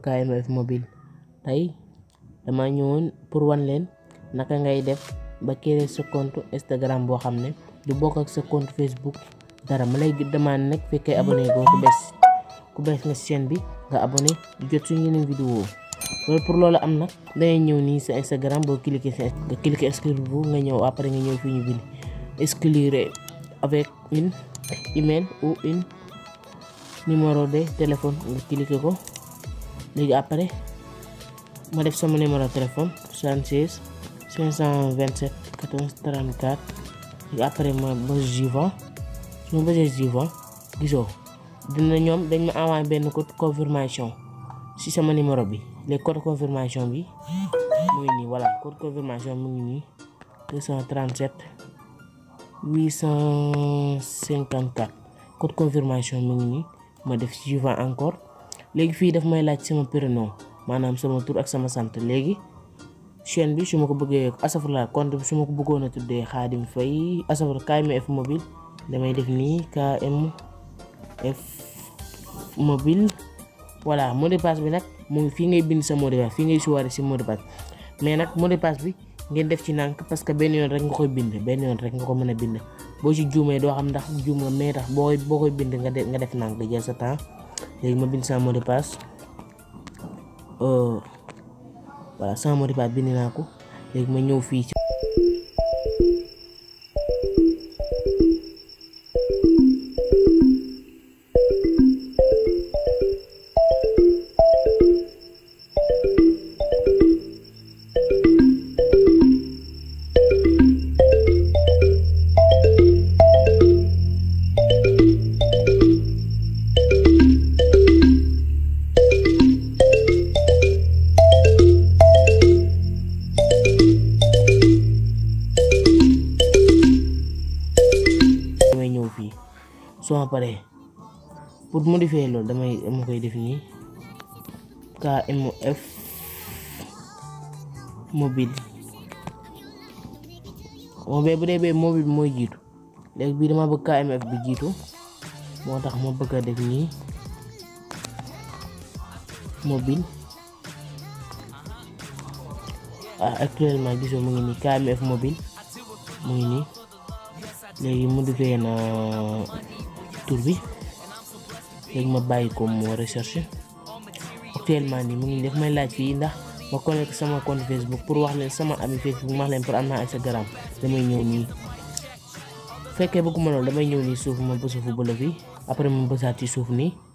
pour KMF mobile. Tey dama ñëwoon pour wan leen naka ngay def ba créer sa compte Instagram boo xam ne du bokk ak sa compte Facebook dara. ma lay demande nag fekkee abonné goo ku bees nga chaîne bi nga abonné di jot suñu yeneen vidéo. loolu pour loolu am nag dangay ñëw nii sa Instagram boo cliquer exclure bu nga ñëw après nga ñëw fii ñu bind exclure avec une email ou une numéro de téléphone nga cliquer ko. léegi après ma def sama numéro téléphone 76 527 14 34. léegi après ma bës suivant su ma bësee suivant gisoo ñoom dañ ma envoyé benn code confirmation si sama numéro bi. léegi code confirmation bi mu ngi nii voilà code confirmation mu ngi nii 237 854 code confirmation mu ngi nii. ma def suivant encore. léegi fii daf may laaj sama prénom maanaam sama tur ak sama sant. léegi chaîne bi su ma ko bëggee asafurla compte bi su ma ko bëggoon a tuddee Khadim Faye asafur KMF mobile damay def nii KMF mobile. voilà mot de passe bi nag mu ngi fii ngay bind sa mot de passe fii ngay suwaare si mot de passe mais nag mot de passe bi ngeen def ci nànk parce que benn yoon rek nga koy bind benn yoon rek nga ko mën a bind. boo ci juumee doo xam ndax juum nga mais tax boo koy bind nga def nànk da jël sa temps. léegi ma bind sama mot de passe voilà sama mot de passe bind naa ko. léegi ma ñëw fii ci soo ma paree pour modifier loolu dama koy def nii KMF mobile bu dee mobile bi mooy jiitu. léegi bii dama bëgg KMF bi jiitu moo tax ma bëgg a def nii mobile. actuellement gisoo mu ngi nii KMF mobile mu ngi nii. léegi modifier na tur bi. léegi ma bàyyi ko mu recherche. actuellement nii mu ngi def may laaj fii ndax ma connecté sama compte Facebook pour wax leen sama ami Facebook ma wax leen pour am naa Instagram. damay ñëw nii fekkee bëgguma loolu damay ñëw nii suuf ma bësu fu bële fii après ma bësaat ci suuf nii.